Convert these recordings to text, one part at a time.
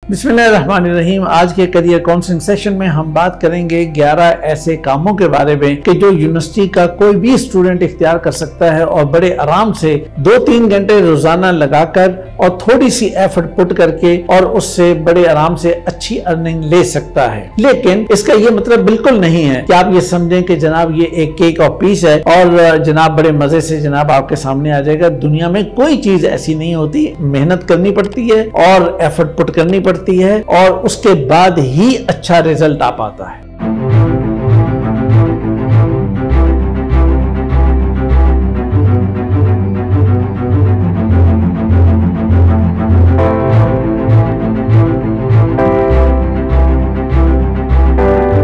बिस्मिल्लाहिर्रहमानिर्रहीम। आज के करियर काउंसलिंग सेशन में हम बात करेंगे 11 ऐसे कामों के बारे में कि जो यूनिवर्सिटी का कोई भी स्टूडेंट इख्तियार कर सकता है और बड़े आराम से 2-3 घंटे रोजाना लगाकर और थोड़ी सी एफर्ट पुट करके और उससे बड़े आराम से अच्छी अर्निंग ले सकता है। लेकिन इसका ये मतलब बिल्कुल नहीं है कि आप ये समझें कि जनाब ये एक केक और पीस है और जनाब बड़े मजे से जनाब आपके सामने आ जाएगा। दुनिया में कोई चीज ऐसी नहीं होती, मेहनत करनी पड़ती है और एफर्ट पुट करनी पड़ती है और उसके बाद ही अच्छा रिजल्ट आ पाता है।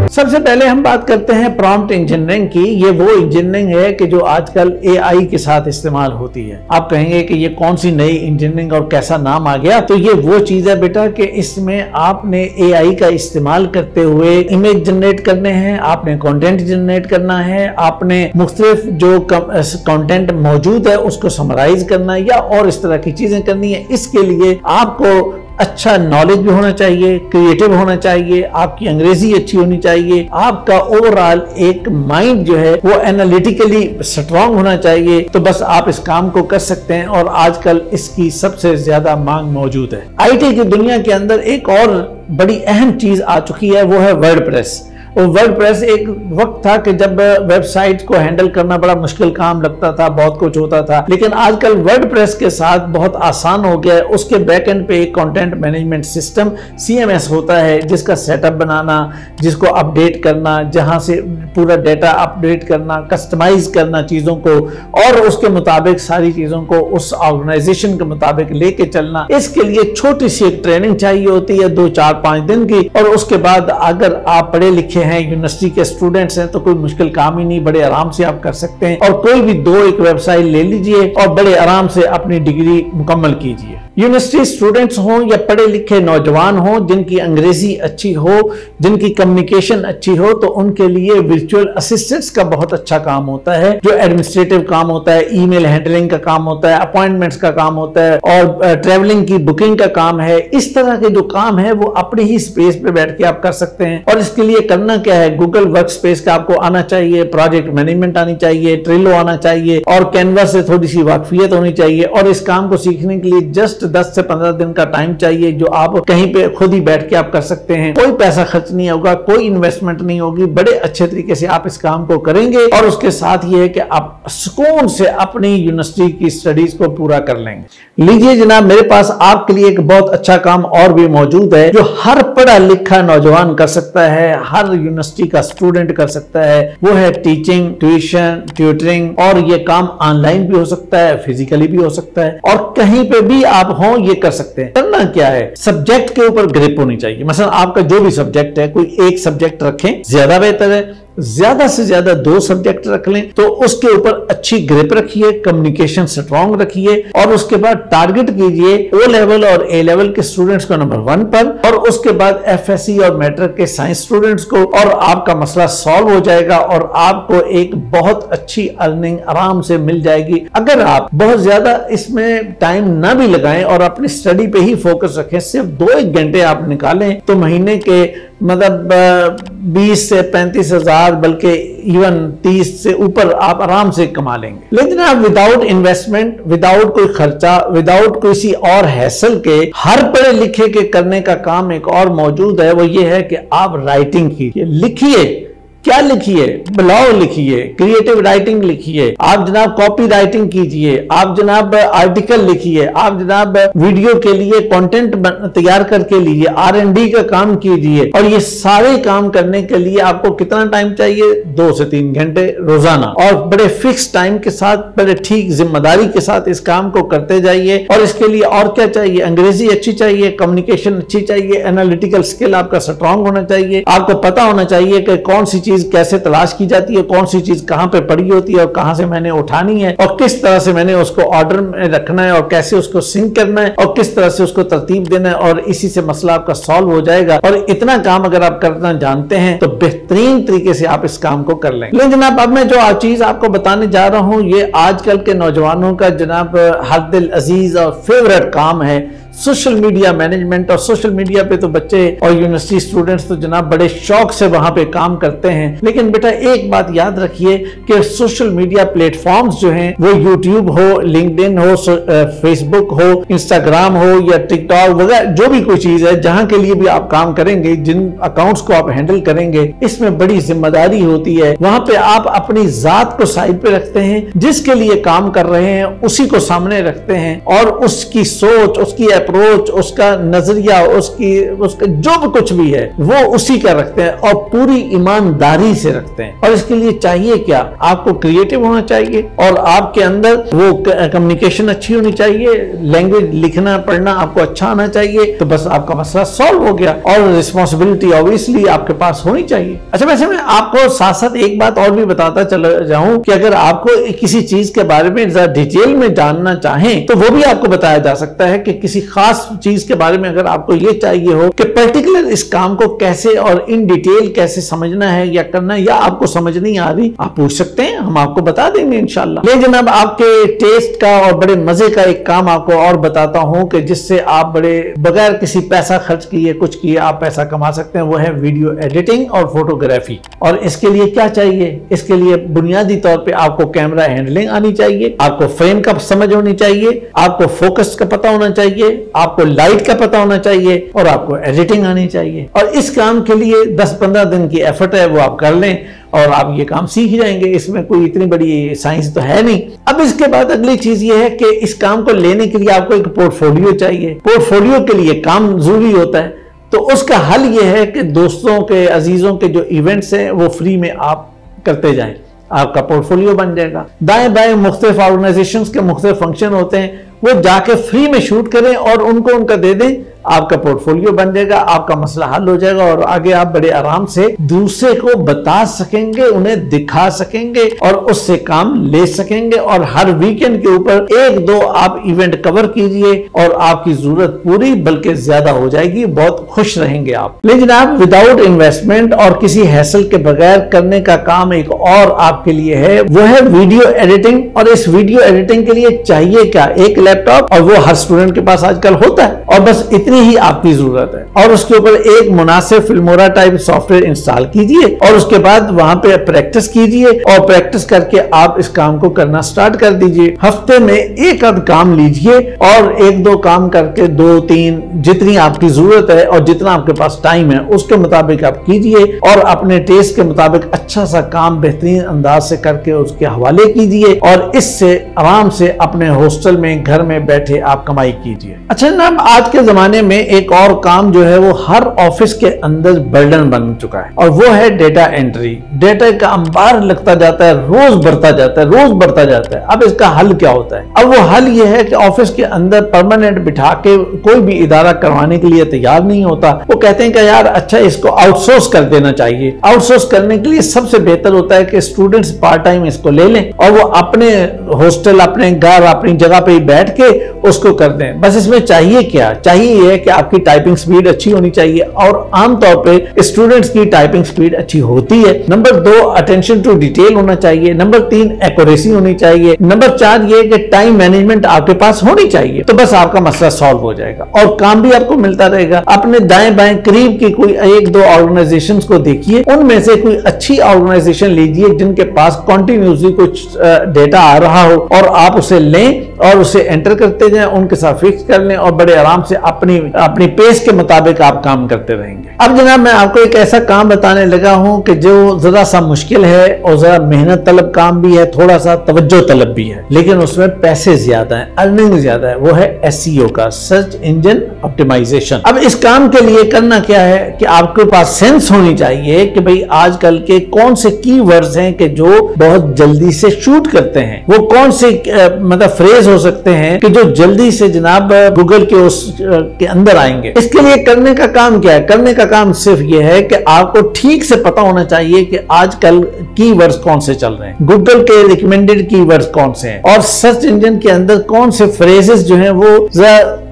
सबसे पहले हम बात करते हैं प्रॉम्प्ट इंजीनियरिंग की। ये वो इंजीनियरिंग है कि जो आजकल एआई के साथ इस्तेमाल होती है। आप कहेंगे कि ये कौन सी नई इंजीनियरिंग और कैसा नाम आ गया, तो ये वो चीज है बेटा कि इसमें आपने एआई का इस्तेमाल करते हुए इमेज जनरेट करने हैं, आपने कंटेंट जनरेट करना है, आपने मुख्तलिफ जो कंटेंट मौजूद है उसको समराइज करना है या और इस तरह की चीजें करनी है। इसके लिए आपको अच्छा नॉलेज भी होना चाहिए, क्रिएटिव होना चाहिए, आपकी अंग्रेजी अच्छी होनी चाहिए, आपका ओवरऑल एक माइंड जो है वो एनालिटिकली स्ट्रांग होना चाहिए। तो बस आप इस काम को कर सकते हैं और आजकल इसकी सबसे ज्यादा मांग मौजूद है। आईटी की दुनिया के अंदर एक और बड़ी अहम चीज आ चुकी है, वो है वर्डप्रेस। और वर्डप्रेस एक वक्त था कि जब वेबसाइट को हैंडल करना बड़ा मुश्किल काम लगता था, बहुत कुछ होता था, लेकिन आजकल वर्डप्रेस के साथ बहुत आसान हो गया है। उसके बैक एंड पे एक कंटेंट मैनेजमेंट सिस्टम CMS होता है जिसका सेटअप बनाना, जिसको अपडेट करना, जहां से पूरा डेटा अपडेट करना, कस्टमाइज करना चीजों को और उसके मुताबिक सारी चीजों को उस ऑर्गेनाइजेशन के मुताबिक लेके चलना। इसके लिए छोटी सी एक ट्रेनिंग चाहिए होती है 2-4-5 दिन की, और उसके बाद अगर आप पढ़े लिखे हैं, यूनिवर्सिटी के स्टूडेंट्स हैं, तो कोई मुश्किल काम ही नहीं, बड़े आराम से आप कर सकते हैं। और कोई भी 1 वेबसाइट ले लीजिए और बड़े आराम से अपनी डिग्री मुकम्मल कीजिए। यूनिवर्सिटी स्टूडेंट्स हों या पढ़े लिखे नौजवान हों जिनकी अंग्रेजी अच्छी हो, जिनकी कम्युनिकेशन अच्छी हो, तो उनके लिए वर्चुअल असिस्टेंट्स का बहुत अच्छा काम होता है। जो एडमिनिस्ट्रेटिव काम होता है, ईमेल हैंडलिंग का काम होता है, अपॉइंटमेंट्स का काम होता है और ट्रेवलिंग की बुकिंग का काम है। इस तरह के जो काम है वो अपनी ही स्पेस पे बैठ के आप कर सकते हैं। और इसके लिए करना क्या है, गूगल वर्क स्पेस का आपको आना चाहिए, प्रोजेक्ट मैनेजमेंट आनी चाहिए, ट्रिलो आना चाहिए और कैनवा से थोड़ी सी वाकफियत होनी चाहिए। और इस काम को सीखने के लिए जस्ट 10 से 15 दिन का टाइम चाहिए, जो आप कहीं पे खुद ही बैठ के आप कर सकते हैं। कोई पैसा खर्च नहीं होगा, कोई इन्वेस्टमेंट नहीं होगी, बड़े अच्छे तरीके से आप इस काम को करेंगे और उसके साथ ये है कि आप सुकून से अपनी यूनिवर्सिटी की स्टडीज को पूरा कर लेंगे। लीजिए जनाब, मेरे पास आपके लिए एक बहुत अच्छा काम और भी मौजूद है जो हर पढ़ा लिखा नौजवान कर सकता है, हर यूनिवर्सिटी का स्टूडेंट कर सकता है। वो है टीचिंग, ट्यूशन, ट्यूटरिंग। और ये काम ऑनलाइन भी हो सकता है, फिजिकली भी हो सकता है और कहीं पे भी आप हो ये कर सकते हैं। करना क्या है, सब्जेक्ट के ऊपर ग्रिप होनी चाहिए। मसलन आपका जो भी सब्जेक्ट है, कोई एक सब्जेक्ट रखें, ज्यादा बेहतर है। ज्यादा से ज्यादा 2 सब्जेक्ट रख लें, तो उसके ऊपर अच्छी ग्रिप रखिए, कम्युनिकेशन स्ट्रांग रखिए और उसके बाद टारगेट कीजिए O लेवल और A लेवल के स्टूडेंट्स को नंबर 1 पर और उसके बाद FSC और मैट्रिक के साइंस स्टूडेंट्स को, और आपका मसला सॉल्व हो जाएगा और आपको एक बहुत अच्छी अर्निंग आराम से मिल जाएगी। अगर आप बहुत ज्यादा इसमें टाइम ना भी लगाएं और अपनी स्टडी पे ही फोकस रखें, सिर्फ 2-1 घंटे आप निकालें, तो महीने के मतलब 20 से 35 हजार, बल्कि इवन 30 से ऊपर आप आराम से कमा लेंगे। लेकिन आप विदाउट इन्वेस्टमेंट, विदाउट कोई खर्चा, विदाउट किसी और हैसल के हर पढ़े लिखे के करने का काम एक और मौजूद है। वो ये है कि आप राइटिंग कीजिए, लिखिए। क्या लिखिए, ब्लॉग लिखिए, क्रिएटिव राइटिंग लिखिए, आप जनाब कॉपी राइटिंग कीजिए, आप जनाब आर्टिकल लिखिए, आप जनाब वीडियो के लिए कंटेंट तैयार करके लीजिए, R&D का काम कीजिए। और ये सारे काम करने के लिए आपको कितना टाइम चाहिए, 2 से 3 घंटे रोजाना, और बड़े फिक्स टाइम के साथ, बड़े ठीक जिम्मेदारी के साथ इस काम को करते जाइए। और इसके लिए और क्या चाहिए, अंग्रेजी अच्छी चाहिए, कम्युनिकेशन अच्छी चाहिए, एनालिटिकल स्किल आपका स्ट्रांग होना चाहिए, आपको पता होना चाहिए कि कौन सी चीज कैसे तलाश की जाती है, कौन सी चीज कहां पे पड़ी होती है और कहां से मैंने उठानी है और किस तरह से मैंने उसको ऑर्डर में रखना है और कैसे उसको सिंक करना है और किस तरह से उसको तरतीब देना है, और इसी से मसला आपका सॉल्व हो जाएगा। और इतना काम अगर आप करना जानते हैं तो बेहतरीन तरीके से आप इस काम को कर लेंगे। लेकिन जनाब, अब मैं जो चीज आपको बताने जा रहा हूं, ये आजकल के नौजवानों का जनाब हर दिल अजीज और फेवरेट काम है। Social media management. और सोशल मीडिया पे तो बच्चे और यूनिवर्सिटी स्टूडेंट्स तो जनाब बड़े शौक से वहां पे काम करते हैं। लेकिन बेटा एक बात याद रखिए कि सोशल मीडिया प्लेटफॉर्म्स जो हैं वो यूट्यूब हो, लिंक्डइन हो, फेसबुक हो, इंस्टाग्राम हो या टिकटॉक वगैरह जो भी कोई चीज है जहां के लिए भी आप काम करेंगे, जिन अकाउंट्स को आप हैंडल करेंगे, इसमें बड़ी जिम्मेदारी होती है। वहां पे आप अपनी जात को साइड पे रखते हैं, जिसके लिए काम कर रहे हैं उसी को सामने रखते हैं और उसकी सोच, उसकी अप्रोच, उसका नजरिया, उसका जो भी कुछ भी है वो उसी का रखते हैं और पूरी ईमानदारी से रखते हैं। और इसके लिए चाहिए क्या, आपको क्रिएटिव होना चाहिए और आपके अंदर वो कम्युनिकेशन अच्छी होनी चाहिए, लैंग्वेज लिखना पढ़ना आपको अच्छा आना चाहिए, तो बस आपका मसला सॉल्व हो गया। और रिस्पॉन्सिबिलिटी ऑब्वियसली आपके पास होनी चाहिए। अच्छा, वैसे मैं आपको साथ साथ एक बात और भी बताता चला जाऊं कि अगर आपको किसी चीज के बारे में जरा डिटेल में जानना चाहें तो वो भी आपको बताया जा सकता है कि किसी खास चीज के बारे में अगर आपको ये चाहिए हो कि पर्टिकुलर इस काम को कैसे और इन डिटेल कैसे समझना है या करना है, या आपको समझ नहीं आ रही, आप पूछ सकते हैं, हम आपको बता देंगे इंशाल्लाह। ले जनाब, आपके टेस्ट का और बड़े मजे का एक काम आपको और बताता हूं कि जिससे आप बड़े बगैर किसी पैसा खर्च किए कुछ किए आप पैसा कमा सकते हैं, वो है वीडियो एडिटिंग और फोटोग्राफी। और इसके लिए क्या चाहिए, इसके लिए बुनियादी तौर पे आपको कैमरा हैंडलिंग आनी चाहिए, आपको फ्रेम का समझ होनी चाहिए, आपको फोकस का पता होना चाहिए, आपको लाइट का पता होना चाहिए और आपको एडिटिंग आनी चाहिए। और इस काम के लिए 10-15 दिन की एफर्ट है, वो आप कर लें और आप ये काम सीख जाएंगे। इसमें कोई इतनी बड़ी साइंस तो है नहीं। अब इसके बाद अगली चीज ये है कि इस काम को लेने के लिए आपको एक पोर्टफोलियो चाहिए। पोर्टफोलियो के लिए काम जरूरी होता है, तो उसका हल ये है कि दोस्तों के, अजीजों के जो इवेंट्स हैं वो फ्री में आप करते जाएं, आपका पोर्टफोलियो बन जाएगा। दाएं बाएं मुख्तलिफ ऑर्गेनाइजेशंस के मुख्तलिफ फंक्शन होते हैं, वो जाके फ्री में शूट करें और उनको उनका दे दें, आपका पोर्टफोलियो बन जाएगा, आपका मसला हल हो जाएगा और आगे आप बड़े आराम से दूसरे को बता सकेंगे, उन्हें दिखा सकेंगे और उससे काम ले सकेंगे। और हर वीकेंड के ऊपर 1-2 आप इवेंट कवर कीजिए और आपकी जरूरत पूरी बल्कि ज्यादा हो जाएगी, बहुत खुश रहेंगे आप। लेकिन आप विदाउट इन्वेस्टमेंट और किसी हैसल के बगैर करने का काम एक और आपके लिए है, वो है वीडियो एडिटिंग। और इस वीडियो एडिटिंग के लिए चाहिए क्या, एक लैपटॉप, और वो हर स्टूडेंट के पास आजकल होता है और बस इतनी ही आपकी जरूरत है। और उसके ऊपर एक मुनासिब फिल्मोरा टाइप सॉफ्टवेयर इंस्टॉल कीजिए और उसके बाद वहां पे प्रैक्टिस कीजिए और प्रैक्टिस करके आप इस काम को करना स्टार्ट कर दीजिए। हफ्ते में एक आध काम लीजिए और 1-2 काम करके 2-3 जितनी आपकी जरूरत है और जितना आपके पास टाइम है उसके मुताबिक आप कीजिए और अपने टेस्ट के मुताबिक अच्छा सा काम बेहतरीन अंदाज से करके उसके हवाले कीजिए और इससे आराम से अपने हॉस्टल में, घर में बैठे आप कमाई कीजिए। अच्छा जनाब, आज के जमाने में एक और काम जो है वो हर ऑफिस के अंदर बर्डन बन चुका है और वो है डेटा एंट्री। डेटा का अंबार लगता जाता है, रोज बढ़ता जाता है, रोज बढ़ता जाता है। अब इसका हल क्या होता है? अब वो हल ये है कि ऑफिस के अंदर परमानेंट बिठा के कोई भी इदारा करवाने के लिए तैयार नहीं होता। वो कहते हैं कि यार अच्छा इसको आउटसोर्स कर देना चाहिए। आउटसोर्स करने के लिए सबसे बेहतर होता है कि स्टूडेंट्स पार्ट टाइम इसको ले लें और वो अपने हॉस्टल, अपने घर, अपनी जगह पे ही बैठ के उसको कर दें। बस इसमें चाहिए क्या, चाहिए ये है कि आपकी टाइपिंग स्पीड अच्छी होनी चाहिए और आमतौर पे स्टूडेंट्स की टाइपिंग स्पीड अच्छी होती है। नंबर 2, अटेंशन टू डिटेल होना चाहिए। नंबर 3, एक्यूरेसी होनी चाहिए। नंबर 4 ये कि टाइम मैनेजमेंट आपके पास होनी चाहिए। तो बस आपका मसला सॉल्व हो जाएगा और काम भी आपको मिलता रहेगा। अपने दाएं बाएं करीब की कोई 1-2 ऑर्गेनाइजेशंस को देखिए, उनमें से कोई अच्छी ऑर्गेनाइजेशन लीजिए जिनके पास कंटिन्यूसली कुछ डेटा आ रहा हो और आप उसे लें और उसे एंटर करते जाएं, उनके साथ फिक्स कर लें और बड़े आराम से अपनी पेस के मुताबिक आप काम करते रहेंगे। अब जनाब मैं आपको एक ऐसा काम बताने लगा हूं कि जो जरा सा मुश्किल है और जरा मेहनत तलब काम भी है, थोड़ा सा तवज्जो तलब भी है, लेकिन उसमें पैसे ज्यादा है, अर्निंग ज्यादा है। वो है SEO का, सर्च इंजन ऑप्टिमाइजेशन। अब इस काम के लिए करना क्या है कि आपके पास सेंस होनी चाहिए कि भाई आजकल के कौन से कीवर्ड्स हैं कि जो बहुत जल्दी से शूट करते हैं, वो कौन से मतलब फ्रेज हो सकते हैं कि जो जल्दी से जनाब गूगल के के अंदर आएंगे। इसके लिए करने का काम क्या है? करने का काम सिर्फ ये है कि आपको ठीक से पता होना चाहिए कि आजकल कीवर्ड्स कौन से चल रहे हैं, गूगल के रिकमेंडेड कीवर्ड्स कौन से हैं और सर्च इंजन के अंदर कौन से फ्रेजेस जो हैं वो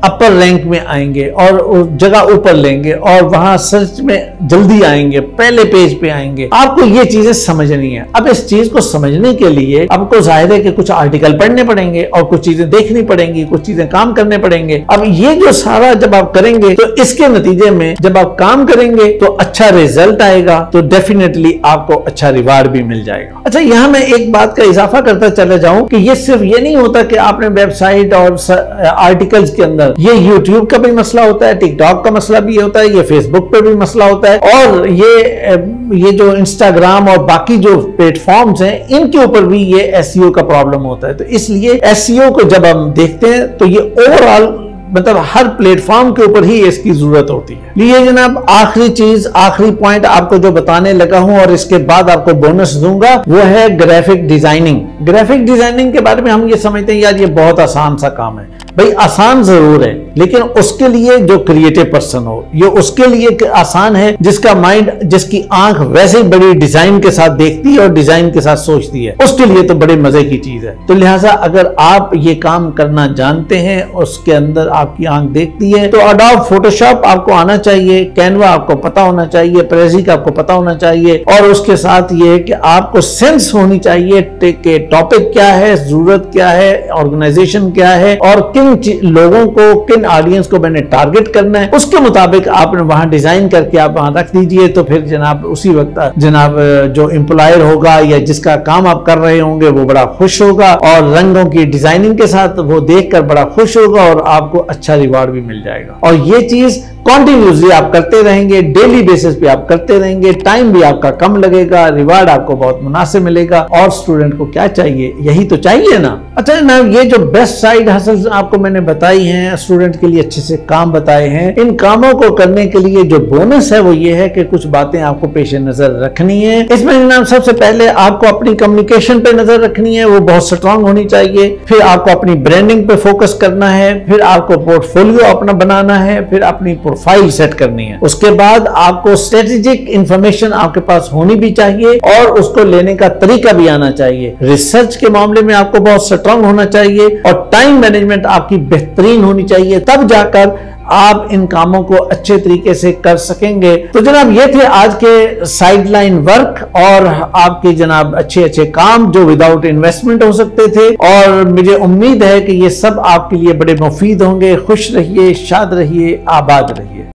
अपर रैंक में आएंगे और जगह ऊपर लेंगे और वहां सर्च में जल्दी आएंगे, पहले पेज पे आएंगे। आपको ये चीजें समझनी है। अब इस चीज को समझने के लिए आपको जाहिर है कि कुछ आर्टिकल पढ़ने पड़ेंगे और कुछ चीजें देखनी पड़ेंगी, कुछ चीजें काम करने पड़ेंगे। अब ये जो सारा जब आप करेंगे तो इसके नतीजे में जब आप काम करेंगे तो अच्छा रिजल्ट आएगा, तो डेफिनेटली आपको अच्छा रिवार्ड भी मिल जाएगा। अच्छा, यहां मैं एक बात का इजाफा करता चला जाऊं कि ये सिर्फ ये नहीं होता कि आपने वेबसाइट और आर्टिकल्स के अंदर, ये यूट्यूब का भी मसला होता है, टिकटॉक का मसला भी होता है, ये फेसबुक पे भी मसला होता है, और ये जो इंस्टाग्राम और बाकी जो प्लेटफॉर्म्स हैं इनके ऊपर भी ये एसईओ का प्रॉब्लम होता है। तो इसलिए एसईओ को जब हम देखते हैं तो ये ओवरऑल मतलब हर प्लेटफॉर्म के ऊपर ही इसकी जरूरत होती है। लिए जनाब, आखिरी चीज, आखिरी पॉइंट आपको जो बताने लगा हूं और इसके बाद आपको बोनस दूंगा, वो है ग्राफिक डिजाइनिंग। ग्राफिक डिजाइनिंग के बारे में हम ये समझते हैं यार ये बहुत आसान सा काम है। भाई आसान जरूर है, लेकिन उसके लिए जो क्रिएटिव पर्सन हो, ये उसके लिए आसान है जिसका माइंड, जिसकी आंख वैसे ही बड़ी डिजाइन के साथ देखती है और डिजाइन के साथ सोचती है, उसके लिए तो बड़े मजे की चीज है। तो लिहाजा अगर आप ये काम करना जानते हैं, उसके अंदर आपकी आंख देखती है, तो अडोब फोटोशॉप आपको आना चाहिए, कैनवा आपको पता होना चाहिए, प्रेजिक आपको पता होना चाहिए, और उसके साथ ये है कि आपको सेंस होनी चाहिए कि टॉपिक क्या है, जरूरत क्या है, ऑर्गेनाइजेशन क्या है, और किन लोगों को, किन ऑडियंस को मैंने टारगेट करना है, उसके मुताबिक आपने वहां डिजाइन करके आप वहां रख दीजिए। तो फिर जनाब उसी वक्त जनाब जो एम्प्लॉयर होगा या जिसका काम आप कर रहे होंगे वो बड़ा खुश होगा, और रंगों की डिजाइनिंग के साथ वो देखकर बड़ा खुश होगा और आपको अच्छा रिवार्ड भी मिल जाएगा। और ये चीज कॉन्टिन्यूसली आप करते रहेंगे, डेली बेसिस पे आप करते रहेंगे, टाइम भी आपका कम लगेगा, रिवार्ड आपको बहुत मुनासिब मिलेगा। और स्टूडेंट को क्या चाहिए, यही तो चाहिए ना। अच्छा ना, ये जो बेस्ट साइड हसल आपको मैंने बताई हैं, स्टूडेंट के लिए अच्छे से काम बताए हैं, इन कामों को करने के लिए जो बोनस है वो ये है कि कुछ बातें आपको पेश नजर रखनी है। इसमें जनाब सबसे पहले आपको अपनी कम्युनिकेशन पे नजर रखनी है, वो बहुत स्ट्रांग होनी चाहिए। फिर आपको अपनी ब्रांडिंग पे फोकस करना है, फिर आपको पोर्टफोलियो अपना बनाना है, फिर अपनी प्रोफाइल सेट करनी है। उसके बाद आपको स्ट्रेटेजिक इंफॉर्मेशन आपके पास होनी भी चाहिए और उसको लेने का तरीका भी आना चाहिए। रिसर्च के मामले में आपको बहुत स्ट्रांग होना चाहिए और टाइम मैनेजमेंट आपकी बेहतरीन होनी चाहिए, तब जाकर आप इन कामों को अच्छे तरीके से कर सकेंगे। तो जनाब ये थे आज के साइडलाइन वर्क और आपके जनाब अच्छे अच्छे काम जो विदाउट इन्वेस्टमेंट हो सकते थे, और मुझे उम्मीद है कि ये सब आपके लिए बड़े मुफीद होंगे। खुश रहिए, शाद रहिए, आबाद रहिए।